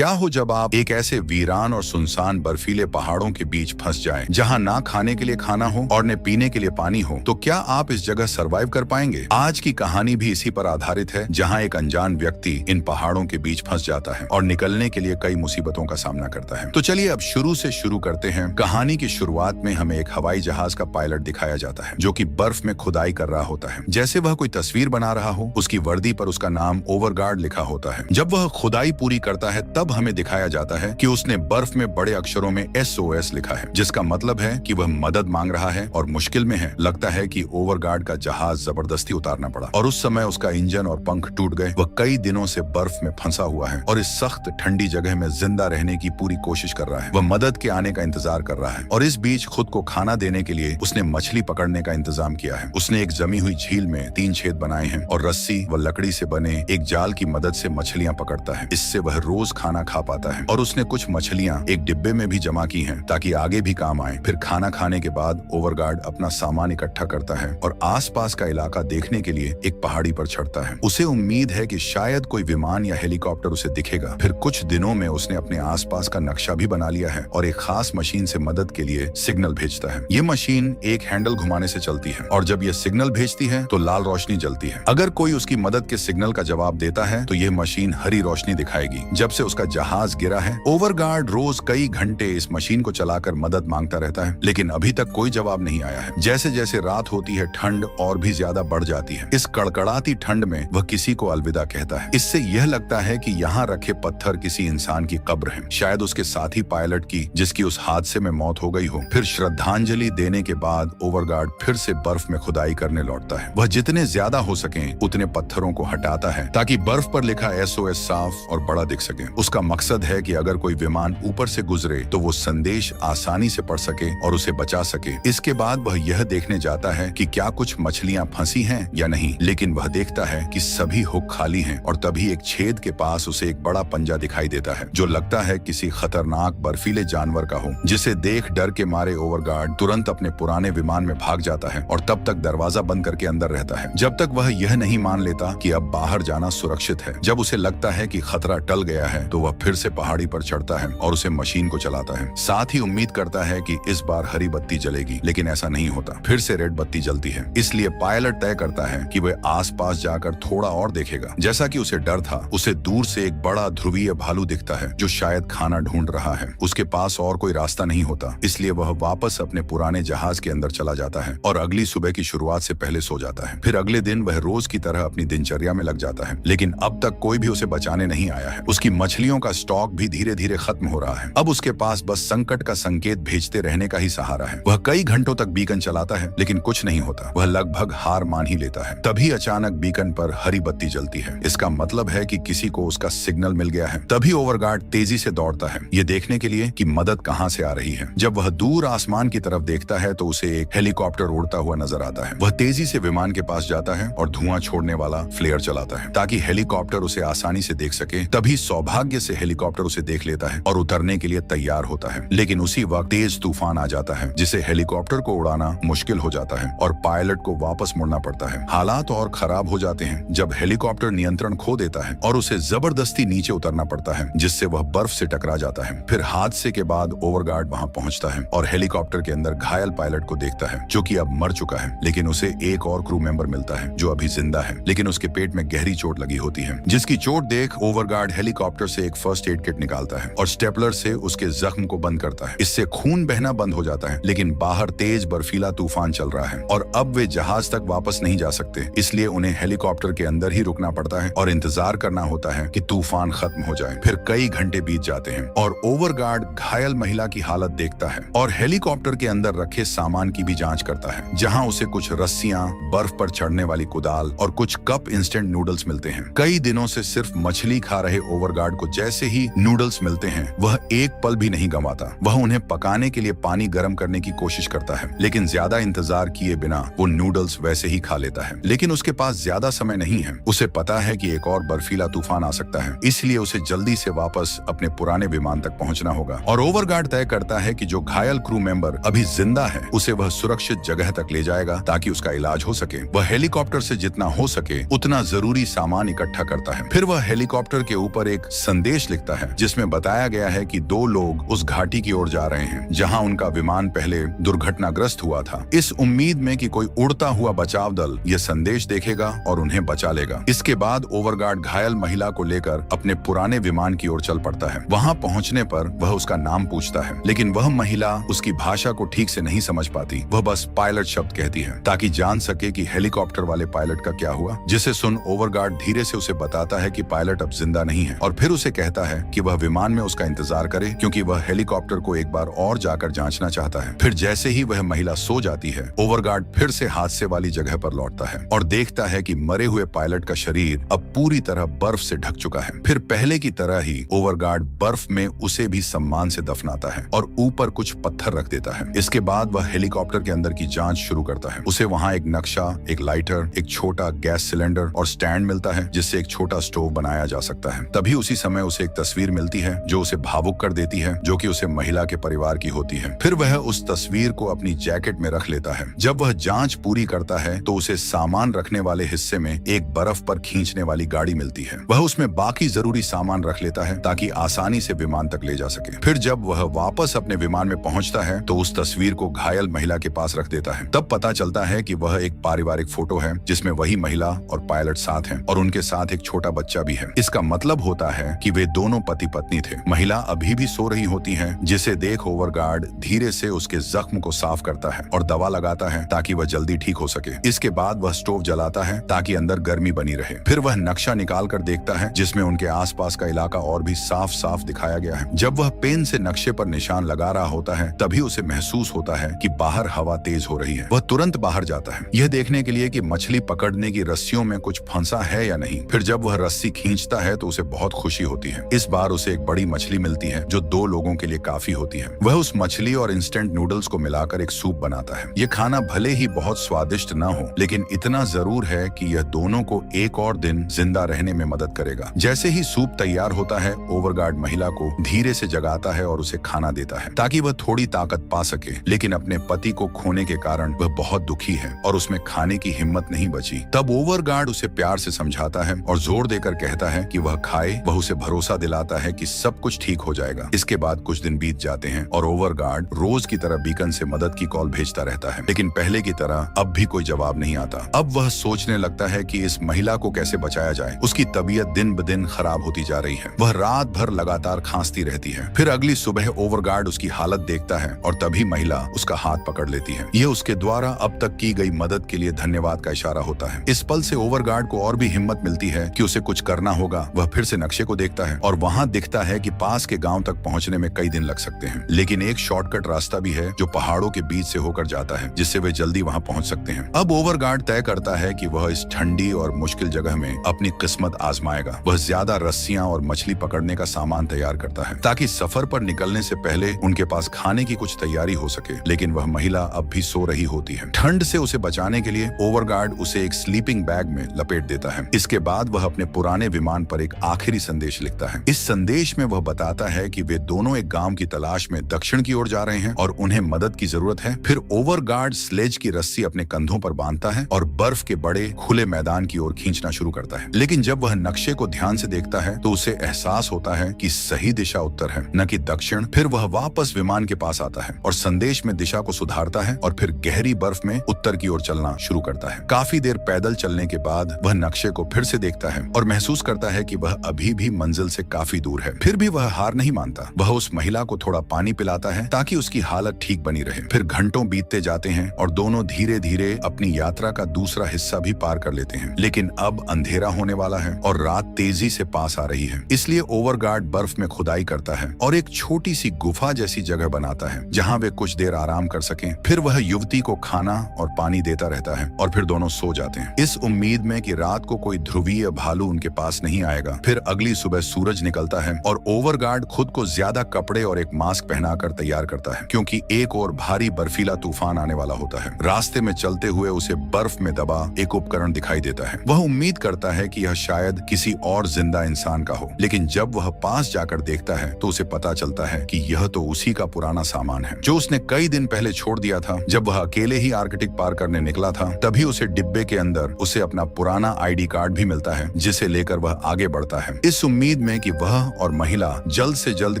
क्या हो जब आप एक ऐसे वीरान और सुनसान बर्फीले पहाड़ों के बीच फंस जाएं, जहां ना खाने के लिए खाना हो और न पीने के लिए पानी हो, तो क्या आप इस जगह सरवाइव कर पाएंगे? आज की कहानी भी इसी पर आधारित है, जहां एक अनजान व्यक्ति इन पहाड़ों के बीच फंस जाता है और निकलने के लिए कई मुसीबतों का सामना करता है। तो चलिए अब शुरू से शुरू करते हैं। कहानी की शुरुआत में हमें एक हवाई जहाज का पायलट दिखाया जाता है, जो कि बर्फ में खुदाई कर रहा होता है, जैसे वह कोई तस्वीर बना रहा हो। उसकी वर्दी पर उसका नाम ओवरगार्ड लिखा होता है। जब वह खुदाई पूरी करता है, तब हमें दिखाया जाता है कि उसने बर्फ में बड़े अक्षरों में SOS लिखा है, जिसका मतलब है कि वह मदद मांग रहा है और मुश्किल में है। लगता है कि ओवरगार्ड का जहाज जबरदस्ती उतारना पड़ा और उस समय उसका इंजन और पंख टूट गए। वह कई दिनों से बर्फ में फंसा हुआ है और इस सख्त ठंडी जगह में जिंदा रहने की पूरी कोशिश कर रहा है। वह मदद के आने का इंतजार कर रहा है और इस बीच खुद को खाना देने के लिए उसने मछली पकड़ने का इंतजाम किया है। उसने एक जमी हुई झील में 3 छेद बनाए हैं और रस्सी व लकड़ी से बने एक जाल की मदद से मछलियां पकड़ता है। इससे वह रोज खाना खा पाता है और उसने कुछ मछलियां एक डिब्बे में भी जमा की हैं, ताकि आगे भी काम आए। फिर खाना खाने के बाद ओवरगार्ड अपना सामान इकट्ठा करता है और आसपास का इलाका देखने के लिए एक पहाड़ी पर चढ़ता है। उसे उम्मीद है कि शायद कोई विमान या हेलीकॉप्टर उसे दिखेगा। फिर कुछ दिनों में उसने अपने आसपास का नक्शा भी बना लिया है और एक खास मशीन से मदद के लिए सिग्नल भेजता है। ये मशीन एक हैंडल घुमाने से चलती है और जब ये सिग्नल भेजती है तो लाल रोशनी जलती है। अगर कोई उसकी मदद के सिग्नल का जवाब देता है तो ये मशीन हरी रोशनी दिखाएगी। जब से उसका जहाज गिरा है, ओवरगार्ड रोज कई घंटे इस मशीन को चलाकर मदद मांगता रहता है, लेकिन अभी तक कोई जवाब नहीं आया है। जैसे जैसे रात होती है, ठंड और भी ज्यादा बढ़ जाती है। इस कड़कड़ाती ठंड में वह किसी को अलविदा कहता है। इससे यह लगता है कि यहाँ रखे पत्थर किसी इंसान की कब्र है, शायद उसके साथी पायलट की, जिसकी उस हादसे में मौत हो गई हो। फिर श्रद्धांजलि देने के बाद ओवरगार्ड फिर से बर्फ में खुदाई करने लौटता है। वह जितने ज्यादा हो सके उतने पत्थरों को हटाता है, ताकि बर्फ पर लिखा SOS साफ और बड़ा दिख सके। उसका मकसद है कि अगर कोई विमान ऊपर से गुजरे तो वो संदेश आसानी से पढ़ सके और उसे बचा सके। इसके बाद वह यह देखने जाता है कि क्या कुछ मछलियां फंसी हैं या नहीं, लेकिन वह देखता है कि सभी हुक खाली हैं और तभी एक छेद के पास उसे एक बड़ा पंजा दिखाई देता है, जो लगता है किसी खतरनाक बर्फीले जानवर का हो, जिसे देख डर के मारे ओवरगार्ड तुरंत अपने पुराने विमान में भाग जाता है और तब तक दरवाजा बंद करके अंदर रहता है, जब तक वह यह नहीं मान लेता कि अब बाहर जाना सुरक्षित है। जब उसे लगता है कि खतरा टल गया है तो वह फिर से पहाड़ी पर चढ़ता है और उसे मशीन को चलाता है। साथ ही उम्मीद करता है कि इस बार हरी बत्ती जलेगी, लेकिन ऐसा नहीं होता। फिर से रेड बत्ती जलती है। इसलिए पायलट तय करता है कि वह आसपास जाकर थोड़ा और देखेगा। जैसा कि उसे डर था, उसे दूर से एक बड़ा ध्रुवीय भालू दिखता है, जो शायद खाना ढूंढ रहा है। उसके पास और कोई रास्ता नहीं होता, इसलिए वह वापस अपने पुराने जहाज के अंदर चला जाता है और अगली सुबह की शुरुआत से पहले सो जाता है। फिर अगले दिन वह रोज की तरह अपनी दिनचर्या में लग जाता है, लेकिन अब तक कोई भी उसे बचाने नहीं आया है। उसकी मछलियों का स्टॉक भी धीरे धीरे खत्म हो रहा है। अब उसके पास बस संकट का संकेत भेजते रहने का ही सहारा है। वह कई घंटों तक बीकन चलाता है, लेकिन कुछ नहीं होता। वह लगभग हार मान ही लेता है। तभी अचानक बीकन पर हरी बत्ती जलती है। इसका मतलब है कि किसी को उसका सिग्नल मिल गया है। तभी ओवरगार्ड तेजी से दौड़ता है, ये देखने के लिए कि मदद कहां से आ रही है। जब वह दूर आसमान की तरफ देखता है तो उसे एक हेलीकॉप्टर उड़ता हुआ नजर आता है। वह तेजी से विमान के पास जाता है और धुआं छोड़ने वाला फ्लेयर चलाता है, ताकि हेलीकॉप्टर उसे आसानी से देख सके। तभी सौभाग्य से हेलीकॉप्टर उसे देख लेता है और उतरने के लिए तैयार होता है, लेकिन उसी वक्त तेज तूफान आ जाता है, जिसे हेलीकॉप्टर को उड़ाना मुश्किल हो जाता है और पायलट को वापस मुड़ना पड़ता है। हालात और खराब हो जाते हैं जब हेलीकॉप्टर नियंत्रण खो देता है और उसे जबरदस्ती नीचे उतरना पड़ता है, जिससे वह बर्फ से टकरा जाता है। फिर हादसे के बाद ओवरगार्ड वहां पहुंचता है और हेलीकॉप्टर के अंदर घायल पायलट को देखता है, जो कि अब मर चुका है। लेकिन उसे एक और क्रू मेंबर मिलता है, जो अभी जिंदा है, लेकिन उसके पेट में गहरी चोट लगी होती है। जिसकी चोट देख ओवरगार्ड हेलीकॉप्टर से एक फर्स्ट एड किट निकालता है और स्टेपलर से उसके जख्म को बंद करता है। इससे खून बहना बंद हो जाता है, लेकिन बाहर तेज बर्फीला तूफान चल रहा है और अब वे जहाज तक वापस नहीं जा सकते। इसलिए उन्हें हेलीकॉप्टर के अंदर ही रुकना पड़ता है और इंतजार करना होता है कि तूफान खत्म हो जाए। फिर कई घंटे बीत जाते हैं और ओवरगार्ड घायल महिला की हालत देखता है और हेलीकॉप्टर के अंदर रखे सामान की भी जांच करता है, जहां उसे कुछ रस्सियां, बर्फ पर चढ़ने वाली कुदाल और कुछ कप इंस्टेंट नूडल्स मिलते हैं। कई दिनों से सिर्फ मछली खा रहे ओवरगार्ड को जैसे ही नूडल्स मिलते हैं, वह एक पल भी नहीं गंवाता। वह उन्हें पकाने के लिए पानी गर्म करने की कोशिश करता है, लेकिन ज्यादा इंतजार किए बिना वो नूडल्स वैसे ही खा लेता है। लेकिन उसके पास ज्यादा समय नहीं है। उसे पता है कि एक और बर्फीला तूफान आ सकता है, इसलिए उसे जल्दी से वापस अपने पुराने विमान तक पहुंचना होगा। और ओवरगार्ड तय करता है कि जो घायल क्रू मेंबर अभी जिंदा है, उसे वह सुरक्षित जगह तक ले जाएगा ताकि उसका इलाज हो सके। वह हेलीकॉप्टर से जितना हो सके उतना जरूरी सामान इकट्ठा करता है। फिर वह हेलीकॉप्टर के ऊपर एक संदेश संदेश लिखता है जिसमें बताया गया है कि दो लोग उस घाटी की ओर जा रहे हैं जहां उनका विमान पहले दुर्घटनाग्रस्त हुआ था, इस उम्मीद में कि कोई उड़ता हुआ बचाव दल ये संदेश देखेगा और उन्हें बचा लेगा। इसके बाद ओवरगार्ड घायल महिला को लेकर अपने पुराने विमान की ओर चल पड़ता है। वहां पहुंचने पर वह उसका नाम पूछता है, लेकिन वह महिला उसकी भाषा को ठीक से नहीं समझ पाती। वह बस पायलट शब्द कहती है ताकि जान सके कि हेलीकॉप्टर वाले पायलट का क्या हुआ, जिसे सुन ओवरगार्ड धीरे से उसे बताता है कि पायलट अब जिंदा नहीं है और फिर उसे कहता है कि वह विमान में उसका इंतजार करे क्योंकि वह हेलीकॉप्टर को एक बार और जाकर जांचना चाहता है। फिर जैसे ही वह महिला सो जाती है, ओवरगार्ड फिर से हादसे वाली जगह पर लौटता है और देखता है कि मरे हुए पायलट का शरीर अब पूरी तरह बर्फ से ढक चुका है। फिर पहले की तरह ही ओवरगार्ड बर्फ में उसे भी सम्मान से दफनाता है और ऊपर कुछ पत्थर रख देता है। इसके बाद वह हेलीकॉप्टर के अंदर की जांच शुरू करता है। उसे वहां एक नक्शा, एक लाइटर, एक छोटा गैस सिलेंडर और स्टैंड मिलता है जिससे एक छोटा स्टोव बनाया जा सकता है। तभी उसी समय उसे एक तस्वीर मिलती है जो उसे भावुक कर देती है, जो कि उसे महिला के परिवार की होती है। फिर वह उस तस्वीर को अपनी जैकेट में रख लेता है। जब वह जांच पूरी करता है तो उसे सामान रखने वाले हिस्से में एक बर्फ पर खींचने वाली गाड़ी मिलती है। वह उसमें बाकी जरूरी सामान रख लेता है ताकि आसानी से विमान तक ले जा सके। फिर जब वह वापस अपने विमान में पहुंचता है तो उस तस्वीर को घायल महिला के पास रख देता है। तब पता चलता है कि वह एक पारिवारिक फोटो है जिसमें वही महिला और पायलट साथ हैं और उनके साथ एक छोटा बच्चा भी है। इसका मतलब होता है कि वे दोनों पति पत्नी थे। महिला अभी भी सो रही होती है, जिसे देख ओवरगार्ड धीरे से उसके जख्म को साफ करता है और दवा लगाता है ताकि वह जल्दी ठीक हो सके। इसके बाद वह स्टोव जलाता है ताकि अंदर गर्मी बनी रहे। फिर वह नक्शा निकाल कर देखता है जिसमें उनके आसपास का इलाका और भी साफ साफ दिखाया गया है। जब वह पेन से नक्शे पर निशान लगा रहा होता है तभी उसे महसूस होता है कि बाहर हवा तेज हो रही है। वह तुरंत बाहर जाता है यह देखने के लिए कि मछली पकड़ने की रस्सियों में कुछ फंसा है या नहीं। फिर जब वह रस्सी खींचता है तो उसे बहुत खुशी होती है। इस बार उसे एक बड़ी मछली मिलती है जो 2 लोगों के लिए काफी होती है। वह उस मछली और इंस्टेंट नूडल्स को मिलाकर एक सूप बनाता है। ये खाना भले ही बहुत स्वादिष्ट न हो, लेकिन इतना जरूर है कि यह दोनों को एक और दिन जिंदा रहने में मदद करेगा। जैसे ही सूप तैयार होता है, ओवरगार्ड महिला को धीरे से जगाता है और उसे खाना देता है ताकि वह थोड़ी ताकत पा सके। लेकिन अपने पति को खोने के कारण वह बहुत दुखी है और उसमें खाने की हिम्मत नहीं बची। तब ओवरगार्ड उसे प्यार से समझाता है और जोर देकर कहता है कि वह खाए। वह उसे भरोसा दिलाता है कि सब कुछ ठीक हो जाएगा। इसके बाद कुछ दिन बीत जाते हैं और ओवरगार्ड रोज की तरह बीकन से मदद की कॉल भेजता रहता है, लेकिन पहले की तरह अब भी कोई जवाब नहीं आता। अब वह सोचने लगता है कि इस महिला को कैसे बचाया जाए। उसकी तबीयत दिन ब दिन खराब होती जा रही है। वह रात भर लगातार खांसती रहती है। फिर अगली सुबह ओवरगार्ड उसकी हालत देखता है और तभी महिला उसका हाथ पकड़ लेती है। यह उसके द्वारा अब तक की गई मदद के लिए धन्यवाद का इशारा होता है। इस पल से ओवरगार्ड को और भी हिम्मत मिलती है कि उसे कुछ करना होगा। वह फिर से नक्शे को देखता है और वहां दिखता है कि पास के गांव तक पहुंचने में कई दिन लग सकते हैं, लेकिन एक शॉर्टकट रास्ता भी है जो पहाड़ों के बीच से होकर जाता है, जिससे वे जल्दी वहां पहुंच सकते हैं। अब ओवरगार्ड तय करता है कि वह इस ठंडी और मुश्किल जगह में अपनी किस्मत आजमाएगा। वह ज्यादा रस्सियां और मछली पकड़ने का सामान तैयार करता है ताकि सफर पर निकलने से पहले उनके पास खाने की कुछ तैयारी हो सके। लेकिन वह महिला अब भी सो रही होती है। ठंड से उसे बचाने के लिए ओवरगार्ड उसे एक स्लीपिंग बैग में लपेट देता है। इसके बाद वह अपने पुराने विमान पर एक आखिरी संदेश लिखता है। इस संदेश में वह बताता है कि वे दोनों एक गांव की तलाश में दक्षिण की ओर जा रहे हैं और उन्हें मदद की जरूरत है। फिर ओवरगार्ड स्लेज की रस्सी अपने कंधों पर बांधता है और बर्फ के बड़े खुले मैदान की ओर खींचना शुरू करता है। लेकिन जब वह नक्शे को ध्यान से देखता है तो उसे एहसास होता है कि सही दिशा उत्तर है, न कि दक्षिण। फिर वह वापस विमान के पास आता है और संदेश में दिशा को सुधारता है और फिर गहरी बर्फ में उत्तर की ओर चलना शुरू करता है। काफी देर पैदल चलने के बाद वह नक्शे को फिर से देखता है और महसूस करता है कि वह अभी भी मंजिल से काफी दूर है। फिर भी वह हार नहीं मानता। वह उस महिला को थोड़ा पानी पिलाता है ताकि उसकी हालत ठीक बनी रहे। फिर घंटों बीतते जाते हैं और दोनों धीरे धीरे अपनी यात्रा का दूसरा हिस्सा भी पार कर लेते हैं। लेकिन अब अंधेरा होने वाला है और रात तेजी से पास आ रही है। इसलिए ओवरगार्ड बर्फ में खुदाई करता है और एक छोटी सी गुफा जैसी जगह बनाता है जहां वे कुछ देर आराम कर सकें। फिर वह युवती को खाना और पानी देता रहता है और फिर दोनों सो जाते हैं, इस उम्मीद में कि रात को कोई ध्रुवीय भालू उनके पास नहीं आएगा। फिर अगली सुबह सूरज निकलता है और ओवरगार्ड खुद को ज्यादा कपड़े और एक मास्क पहनाकर तैयार करता है क्योंकि एक और भारी बर्फीला तूफान आने वाला होता है। रास्ते में चलते हुए उसे बर्फ में दबा एक उपकरण दिखाई देता है। वह उम्मीद करता है कि यह शायद किसी और जिंदा इंसान का हो, लेकिन जब वह पास जाकर देखता है तो उसे पता चलता है कि यह तो उसी का पुराना सामान है जो उसने कई दिन पहले छोड़ दिया था। जब वह अकेले ही आर्कटिक पार करने निकला था तभी उसे डिब्बे के अंदर उसे अपना पुराना ID कार्ड भी मिलता है जिसे लेकर वह आगे बढ़ता है। इस उम्मीद उम्मीद में कि वह और महिला जल्द से जल्द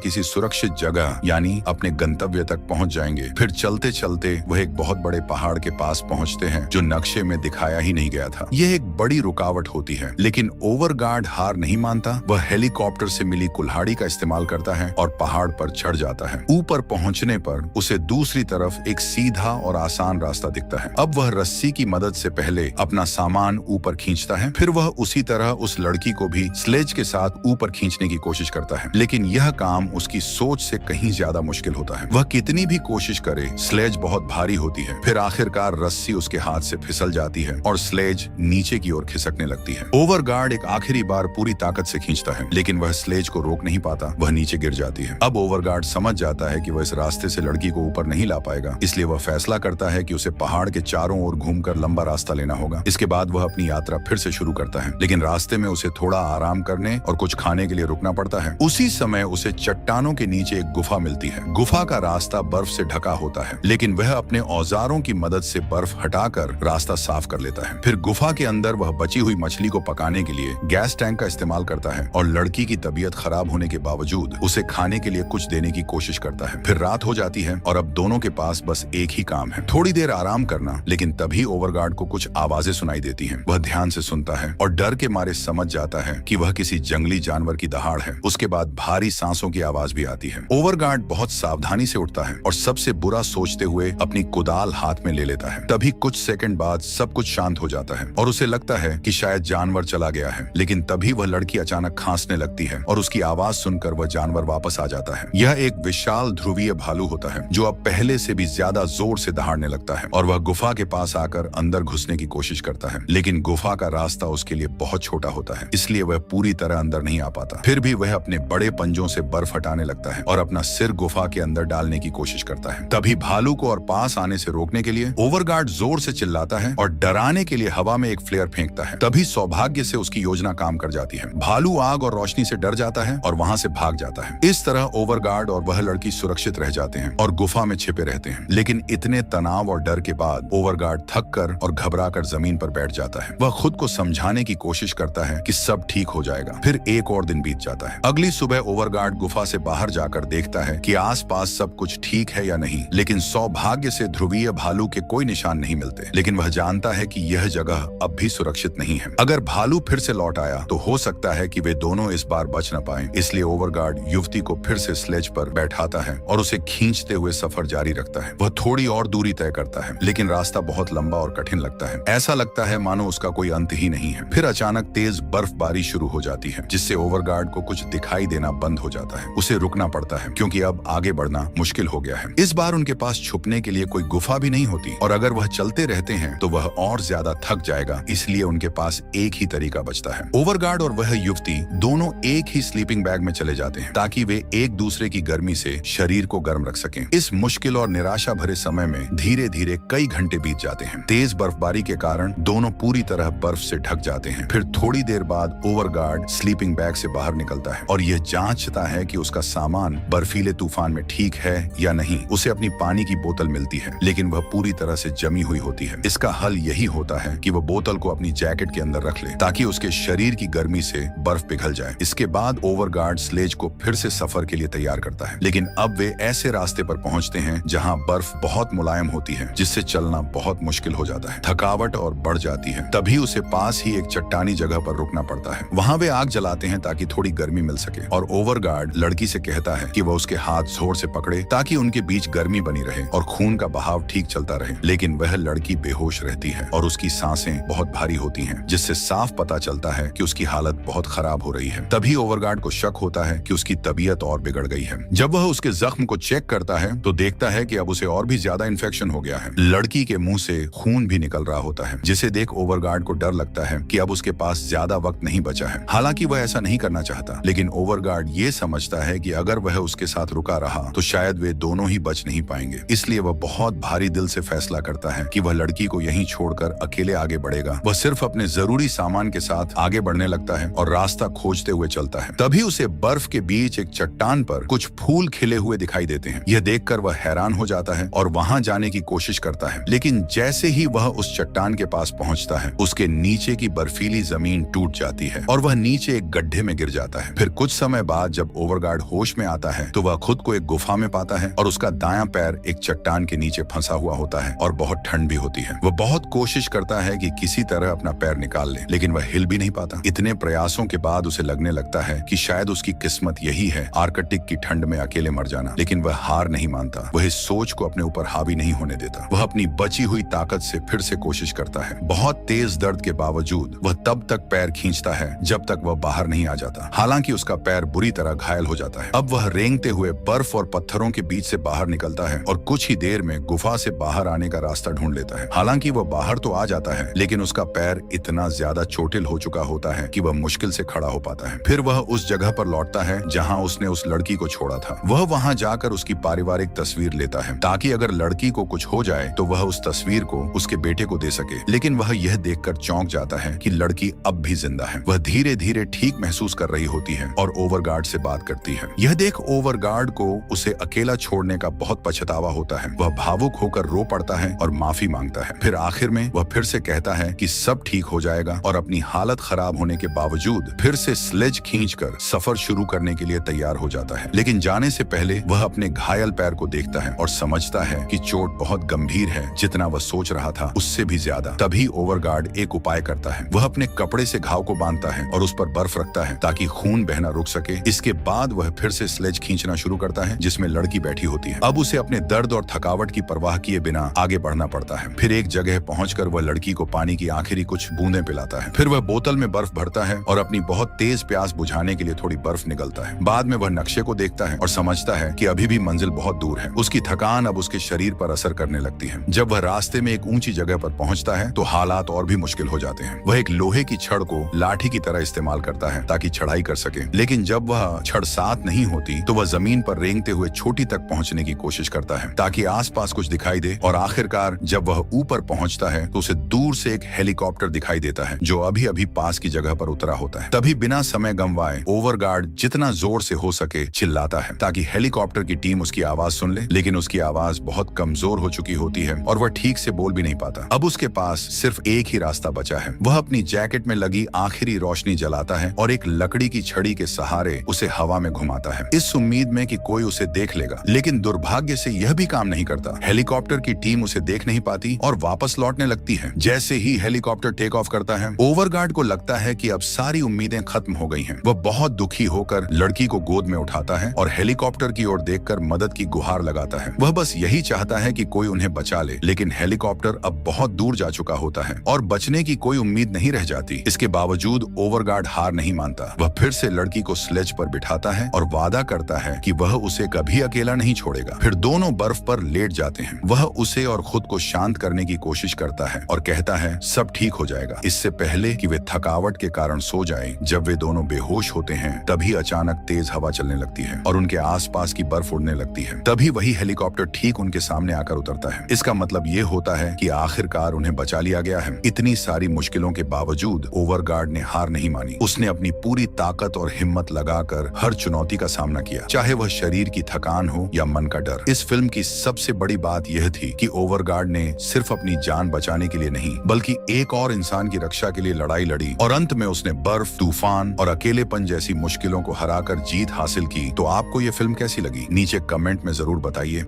किसी सुरक्षित जगह यानी अपने गंतव्य तक पहुंच जाएंगे। फिर चलते चलते वह एक बहुत बड़े पहाड़ के पास पहुंचते हैं जो नक्शे में दिखाया ही नहीं गया था। यह एक बड़ी रुकावट होती है, लेकिन ओवरगार्ड हार नहीं मानता। वह हेलीकॉप्टर से मिली कुल्हाड़ी का इस्तेमाल करता है और पहाड़ पर चढ़ जाता है। ऊपर पहुंचने पर उसे दूसरी तरफ एक सीधा और आसान रास्ता दिखता है। अब वह रस्सी की मदद से पहले अपना सामान ऊपर खींचता है, फिर वह उसी तरह उस लड़की को भी स्लेज के साथ ऊपर खींचने की कोशिश करता है, लेकिन यह काम उसकी सोच से कहीं ज्यादा मुश्किल होता है। वह कितनी भी कोशिश करे, स्लेज बहुत भारी होती है। फिर आखिरकार रस्सी उसके हाथ से फिसल जाती है और स्लेज नीचे की ओर खिसकने लगती है। ओवरगार्ड एक आखिरी बार पूरी ताकत से खींचता है, लेकिन वह स्लेज को रोक नहीं पाता। वह नीचे गिर जाती है। अब ओवरगार्ड समझ जाता है कि वह इस रास्ते से लड़की को ऊपर नहीं ला पाएगा, इसलिए वह फैसला करता है कि उसे पहाड़ के चारों ओर घूमकर लंबा रास्ता लेना होगा। इसके बाद वह अपनी यात्रा फिर से शुरू करता है, लेकिन रास्ते में उसे थोड़ा आराम करने और कुछ खाने के लिए रुकना पड़ता है। उसी समय उसे चट्टानों के नीचे एक गुफा मिलती है। गुफा का रास्ता बर्फ से ढका होता है, लेकिन वह अपने औजारों की मदद से बर्फ हटाकर रास्ता साफ कर लेता है। फिर गुफा के अंदर वह बची हुई मछली को पकाने के लिए गैस टैंक का इस्तेमाल करता है और लड़की की तबीयत खराब होने के बावजूद उसे खाने के लिए कुछ देने की कोशिश करता है। फिर रात हो जाती है और अब दोनों के पास बस एक ही काम है, थोड़ी देर आराम करना। लेकिन तभी ओवरगार्ड को कुछ आवाजें सुनाई देती हैं। वह ध्यान से सुनता है और डर के मारे समझ जाता है कि वह किसी जंगली जानवर की दहाड़ है। उसके बाद भारी सांसों की आवाज भी आती है। ओवरगार्ड बहुत सावधानी से उठता है और सबसे बुरा सोचते हुए अपनी कुदाल हाथ में ले लेता है। तभी कुछ सेकंड बाद सब कुछ शांत हो जाता है और उसे लगता है कि शायद जानवर चला गया है, लेकिन तभी वह लड़की अचानक खांसने लगती है और उसकी आवाज सुनकर वह जानवर वापस आ जाता है। यह एक विशाल ध्रुवीय भालू होता है जो अब पहले से भी ज्यादा जोर से दहाड़ने लगता है और वह गुफा के पास आकर अंदर घुसने की कोशिश करता है, लेकिन गुफा का रास्ता उसके लिए बहुत छोटा होता है, इसलिए वह पूरी तरह अंदर नहीं आ पाता। फिर भी वह अपने बड़े पंजों से बर्फ हटाने लगता है और अपना सिर गुफा के अंदर डालने की कोशिश करता है। तभी भालू को और पास आने से रोकने के लिए ओवरगार्ड जोर से चिल्लाता है और डराने के लिए हवा में एक फ्लेयर फेंकता है। तभी सौभाग्य से उसकी योजना काम कर जाती है। भालू आग और रोशनी से डर जाता है और वहां से भाग जाता है। इस तरह ओवरगार्ड और वह लड़की सुरक्षित रह जाते हैं और गुफा में छिपे रहते हैं। लेकिन इतने तनाव और डर के बाद ओवरगार्ड थक कर और घबरा कर जमीन पर बैठ जाता है। वह खुद को समझाने की कोशिश करता है कि सब ठीक हो जाएगा। फिर एक और दिन बीत जाता है। अगली सुबह ओवरगार्ड गुफा से बाहर जाकर देखता है कि आसपास सब कुछ ठीक है या नहीं, लेकिन सौभाग्य से ध्रुवीय भालू के कोई निशान नहीं मिलते। लेकिन वह जानता है कि यह जगह अब भी सुरक्षित नहीं है। अगर भालू फिर से लौट आया तो हो सकता है कि वे दोनों इस बार बच न पाएं। इसलिए ओवरगार्ड युवती को फिर से स्लेज पर बैठाता है और उसे खींचते हुए सफर जारी रखता है। वह थोड़ी और दूरी तय करता है, लेकिन रास्ता बहुत लंबा और कठिन लगता है। ऐसा लगता है मानो उसका कोई अंत ही नहीं है। फिर अचानक तेज बर्फबारी शुरू हो जाती है, जिससे ओवरगार्ड को कुछ दिखाई देना बंद हो जाता है। उसे रुकना पड़ता है क्योंकि अब आगे बढ़ना मुश्किल हो गया है। इस बार उनके पास छुपने के लिए कोई गुफा भी नहीं होती और अगर वह चलते रहते हैं तो वह और ज्यादा थक जाएगा, इसलिए उनके पास एक ही तरीका बचता है। ओवरगार्ड और वह युवती दोनों एक ही स्लीपिंग बैग में चले जाते हैं ताकि वे एक दूसरे की गर्मी से शरीर को गर्म रख सकें। इस मुश्किल और निराशा भरे समय में धीरे धीरे कई घंटे बीत जाते हैं। तेज बर्फबारी के कारण दोनों पूरी तरह बर्फ से ढक जाते हैं। फिर थोड़ी देर बाद ओवरगार्ड स्लीपिंग बैग से बाहर निकलता है और यह जांचता है कि उसका सामान बर्फीले तूफान में ठीक है या नहीं। उसे अपनी पानी की बोतल मिलती है, लेकिन वह पूरी तरह से जमी हुई होती है। इसका हल यही होता है कि वह बोतल को अपनी जैकेट के अंदर रख ले ताकि उसके शरीर की गर्मी से बर्फ पिघल जाए। इसके बाद ओवरगार्ड स्लेज को फिर से सफर के लिए तैयार करता है, लेकिन अब वे ऐसे रास्ते पर पहुंचते हैं जहां बर्फ बहुत मुलायम होती है, जिससे चलना बहुत मुश्किल हो जाता है। थकावट और बढ़ जाती है। तभी उसे पास ही एक चट्टानी जगह पर रुकना पड़ता है। वहां वे आग जलाते हैं ताकि थोड़ी गर्मी मिल सके और ओवरगार्ड लड़की से कहता है कि वह उसके हाथ जोर से पकड़े ताकि उनके बीच गर्मी बनी रहे और खून का बहाव ठीक चलता रहे। लेकिन वह लड़की बेहोश रहती है और उसकी सांसें बहुत भारी होती हैं, जिससे साफ पता चलता है कि उसकी हालत बहुत खराब हो रही है। तभी ओवरगार्ड को शक होता है कि उसकी तबीयत और बिगड़ गई है। जब वह उसके जख्म को चेक करता है तो देखता है कि अब उसे और भी ज्यादा इन्फेक्शन हो गया है। लड़की के मुंह से खून भी निकल रहा होता है, जिसे देख ओवरगार्ड को डर लगता है कि अब उसके पास ज्यादा वक्त नहीं बचा है। हालांकि वह ऐसा नहीं करना चाहता, लेकिन ओवरगार्ड ये समझता है कि अगर वह उसके साथ रुका रहा तो शायद वे दोनों ही बच नहीं पाएंगे। इसलिए वह बहुत भारी दिल से फैसला करता है कि वह लड़की को यहीं छोड़कर अकेले आगे बढ़ेगा। वह सिर्फ अपने जरूरी सामान के साथ आगे बढ़ने लगता है और रास्ता खोजते हुए चलता है। तभी उसे बर्फ के बीच एक चट्टान पर कुछ फूल खिले हुए दिखाई देते हैं। यह देखकर वह हैरान हो जाता है और वहां जाने की कोशिश करता है, लेकिन जैसे ही वह उस चट्टान के पास पहुंचता है, उसके नीचे की बर्फीली जमीन टूट जाती है और वह नीचे एक गड्ढे गड्ढे में गिर जाता है। फिर कुछ समय बाद जब ओवरगार्ड होश में आता है तो वह खुद को एक गुफा में पाता है और उसका दायां पैर एक चट्टान के नीचे फंसा हुआ होता है और बहुत ठंड भी होती है। वह बहुत कोशिश करता है कि किसी तरह अपना पैर निकाल ले, लेकिन वह हिल भी नहीं पाता। इतने प्रयासों के बाद उसे लगने लगता है कि शायद उसकी किस्मत यही है, आर्कटिक की ठंड में अकेले मर जाना। लेकिन वह हार नहीं मानता, वह इस सोच को अपने ऊपर हावी नहीं होने देता। वह अपनी बची हुई ताकत से फिर से कोशिश करता है। बहुत तेज दर्द के बावजूद वह तब तक पैर खींचता है जब तक वह बाहर नहीं आ जाता। हालांकि उसका पैर बुरी तरह घायल हो जाता है। अब वह रेंगते हुए बर्फ और पत्थरों के बीच से बाहर निकलता है और कुछ ही देर में गुफा से बाहर आने का रास्ता ढूंढ लेता है। हालांकि वह बाहर तो आ जाता है, लेकिन उसका पैर इतना ज्यादा चोटिल हो चुका होता है कि वह मुश्किल से खड़ा हो पाता है। फिर वह उस जगह पर लौटता है जहां उसने उस लड़की को छोड़ा था। वह वहां जाकर उसकी पारिवारिक तस्वीर लेता है ताकि अगर लड़की को कुछ हो जाए तो वह उस तस्वीर को उसके बेटे को दे सके। लेकिन वह यह देखकर चौंक जाता है कि लड़की अब भी जिंदा है। वह धीरे धीरे ठीक महसूस कर रही होती है और ओवरगार्ड से बात करती है। यह देख ओवरगार्ड को उसे अकेला छोड़ने का बहुत पछतावा होता है। वह भावुक होकर रो पड़ता है और माफी मांगता है। फिर आखिर में वह फिर से कहता है कि सब ठीक हो जाएगा और अपनी हालत खराब होने के बावजूद फिर से स्लेज खींचकर सफर शुरू करने के लिए तैयार हो जाता है। लेकिन जाने से पहले वह अपने घायल पैर को देखता है और समझता है कि चोट बहुत गंभीर है, जितना वह सोच रहा था उससे भी ज्यादा। तभी ओवरगार्ड एक उपाय करता है। वह अपने कपड़े से घाव को बांधता है और उस पर बर्फ रखता है ताकि खून बहना रुक सके। इसके बाद वह फिर से स्लेज खींचना शुरू करता है जिसमें लड़की बैठी होती है। अब उसे अपने दर्द और थकावट की परवाह किए बिना आगे बढ़ना पड़ता है। फिर एक जगह पहुंचकर वह लड़की को पानी की आखिरी कुछ बूंदें पिलाता है। फिर वह बोतल में बर्फ भरता है और अपनी बहुत तेज प्यास बुझाने के लिए थोड़ी बर्फ निगलता है। बाद में वह नक्शे को देखता है और समझता है कि अभी भी मंजिल बहुत दूर है। उसकी थकान अब उसके शरीर पर असर करने लगती है। जब वह रास्ते में एक ऊंची जगह पर पहुंचता है तो हालात और भी मुश्किल हो जाते हैं। वह एक लोहे की छड़ को लाठी की तरह इस्तेमाल करता है ताकि चढ़ाई कर सके। लेकिन जब वह छड़ साथ नहीं होती तो वह जमीन पर रेंगते हुए चोटी तक पहुंचने की कोशिश करता है ताकि आसपास कुछ दिखाई दे। और आखिरकार जब वह ऊपर पहुंचता है तो उसे दूर से एक हेलीकॉप्टर दिखाई देता है जो अभी अभी पास की जगह पर उतरा होता है। तभी बिना समय गंवाए ओवरगार्ड जितना जोर से हो सके चिल्लाता है ताकि हेलीकॉप्टर की टीम उसकी आवाज सुन ले। लेकिन उसकी आवाज बहुत कमजोर हो चुकी होती है और वह ठीक से बोल भी नहीं पाता। अब उसके पास सिर्फ एक ही रास्ता बचा है। वह अपनी जैकेट में लगी आखिरी रोशनी जलाता है और एक लकड़ी की छड़ी के सहारे उसे हवा में घुमाता है, इस उम्मीद में कि कोई उसे देख लेगा। लेकिन दुर्भाग्य से यह भी काम नहीं करता। हेलीकॉप्टर की टीम उसे देख नहीं पाती और वापस लौटने लगती है। जैसे ही हेलीकॉप्टर टेक ऑफ करता है, ओवरगार्ड को लगता है कि अब सारी उम्मीदें खत्म हो गई हैं। वह बहुत दुखी होकर लड़की को गोद में उठाता है और हेलीकॉप्टर की ओर देखकर मदद की गुहार लगाता है। वह बस यही चाहता है कि कोई उन्हें बचा ले। लेकिन हेलीकॉप्टर अब बहुत दूर जा चुका होता है और बचने की कोई उम्मीद नहीं रह जाती। इसके बावजूद ओवरगार्ड हार नहीं मानता। वह फिर से लड़की को स्लेज पर बिठाता है और वादा करता है कि वह उसे कभी अकेला नहीं छोड़ेगा। फिर दोनों बर्फ पर लेट जाते हैं। वह उसे और खुद को शांत करने की कोशिश करता है और कहता है सब ठीक हो जाएगा। इससे पहले कि वे थकावट के कारण सो जाएं, जब वे दोनों बेहोश होते हैं तभी अचानक तेज हवा चलने लगती है और उनके आसपास की बर्फ उड़ने लगती है। तभी वही हेलीकॉप्टर ठीक उनके सामने आकर उतरता है। इसका मतलब ये होता है कि आखिरकार उन्हें बचा लिया गया है। इतनी सारी मुश्किलों के बावजूद ओवरगार्ड ने हार नहीं मानी। उसने अपनी पूरी ताकत और हिम्मत लगाकर हर चुनौती का सामना किया, चाहे वह शरीर की थकान हो या मन का डर। इस फिल्म की सबसे बड़ी बात यह थी कि ओवरगार्ड ने सिर्फ अपनी जान बचाने के लिए नहीं, बल्कि एक और इंसान की रक्षा के लिए लड़ाई लड़ी और अंत में उसने बर्फ, तूफान और अकेलेपन जैसी मुश्किलों को हराकर जीत हासिल की। तो आपको ये फिल्म कैसी लगी? नीचे कमेंट में जरूर बताइए।